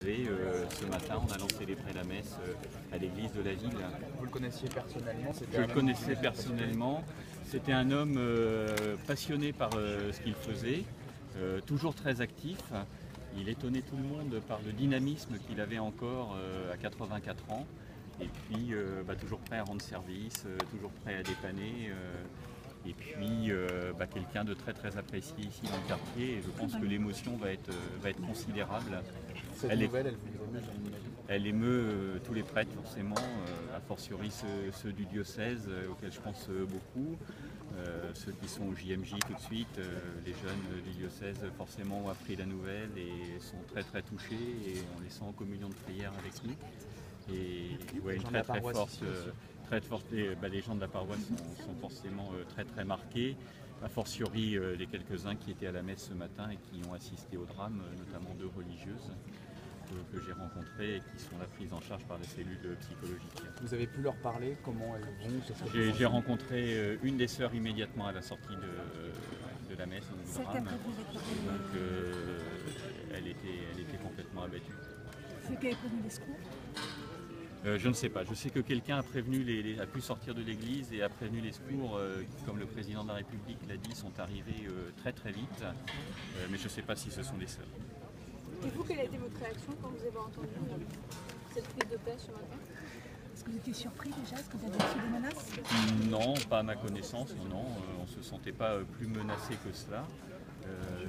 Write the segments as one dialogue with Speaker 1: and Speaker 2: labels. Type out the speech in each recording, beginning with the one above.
Speaker 1: Ce matin, on a lancé les prêts la messe à l'église de la ville.
Speaker 2: Vous le connaissiez personnellement?
Speaker 1: Je le connaissais personnellement. C'était un homme passionné par ce qu'il faisait, toujours très actif. Il étonnait tout le monde par le dynamisme qu'il avait encore à 84 ans. Et puis toujours prêt à rendre service, toujours prêt à dépanner. Et puis quelqu'un de très très apprécié ici dans le quartier. Et je pense que l'émotion va être considérable.
Speaker 2: Cette nouvelle, elle vous émeut,
Speaker 1: elle émeut tous les prêtres forcément, a fortiori ceux du diocèse auxquels je pense beaucoup, ceux qui sont au JMJ tout de suite, les jeunes du diocèse forcément ont appris la nouvelle et sont très très touchés et on les sent en communion de prière avec nous. Et une très forte, les gens de la paroisse sont forcément très très marqués, a fortiori les quelques-uns qui étaient à la messe ce matin et qui ont assisté au drame, notamment deux religieuses que j'ai rencontrées et qui sont là prises en charge par les cellules psychologiques.
Speaker 2: Vous avez pu leur parler? Comment elles vont?
Speaker 1: J'ai rencontré une des sœurs immédiatement à la sortie de la messe, du drame. Donc elle était complètement abattue.
Speaker 3: C'est qu'elle a prévenu les secours?
Speaker 1: Je ne sais pas. Je sais que quelqu'un a pu sortir de l'église et a prévenu les secours, qui, comme le président de la République l'a dit, sont arrivés très très vite. Mais je ne sais pas si ce sont des sœurs.
Speaker 3: Et vous, quelle a été votre réaction quand vous avez entendu cette prise de pêche ce matin? Est-ce que vous étiez surpris déjà? Est-ce que vous avez reçu des menaces?
Speaker 1: Non, pas à ma connaissance, non. On ne se sentait pas plus menacé que cela.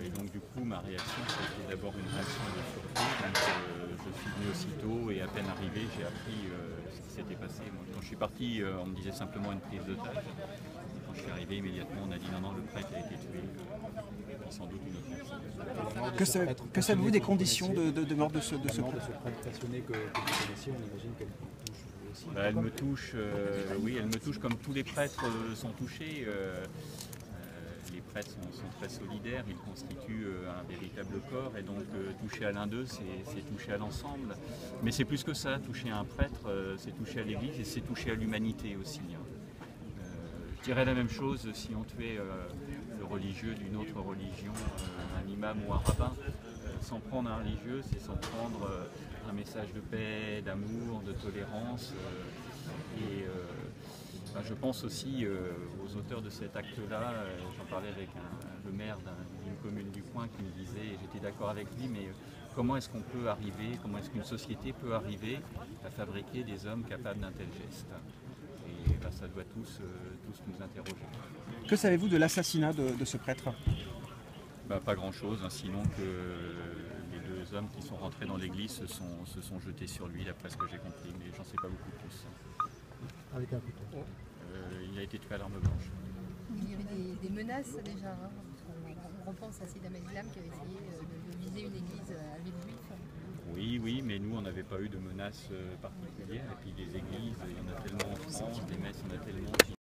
Speaker 1: Et donc du coup, ma réaction, c'était d'abord une réaction de surprise. Donc, je suis venu aussitôt et à peine arrivé, j'ai appris ce qui s'était passé. Moi, quand je suis parti, on me disait simplement une prise d'otage. Quand je suis arrivé, immédiatement, on a dit non, le prêtre a été tué. Sans doute une autre personne.
Speaker 4: Que savez-vous des conditions de mort de ce prêtre?
Speaker 2: prêtre passionné que vous connaissiez, on imagine qu'elle vous touche vous aussi.
Speaker 1: Elle me touche, oui, elle me touche comme tous les prêtres sont touchés. Les prêtres sont très solidaires, ils constituent un véritable corps et donc toucher à l'un d'eux, c'est toucher à l'ensemble. Mais c'est plus que ça, toucher à un prêtre, c'est toucher à l'Église et c'est toucher à l'humanité aussi. Je dirais la même chose si on tuait le religieux d'une autre religion, un imam ou un rabbin. S'en prendre à un religieux, c'est s'en prendre un message de paix, d'amour, de tolérance. Je pense aussi aux auteurs de cet acte-là. J'en parlais avec le maire d'une commune du coin qui me disait, et j'étais d'accord avec lui, mais comment est-ce qu'on peut arriver, comment est-ce qu'une société peut arriver à fabriquer des hommes capables d'un tel geste? Et ça doit tous nous interroger.
Speaker 4: Que savez-vous de l'assassinat de ce prêtre?
Speaker 1: Pas grand-chose, sinon que les deux hommes qui sont rentrés dans l'église se sont jetés sur lui, d'après ce que j'ai compris, mais j'en sais pas beaucoup plus.
Speaker 2: Avec un couteau.
Speaker 1: Il a été tué à l'arme blanche.
Speaker 5: Il y avait des menaces déjà. On repense à Sayyida Islam qui avait essayé de viser une église à Villejuif.
Speaker 1: Oui, mais nous on n'avait pas eu de menaces particulières. Et puis des églises, il y en a tellement en France, des messes, il y en a tellement.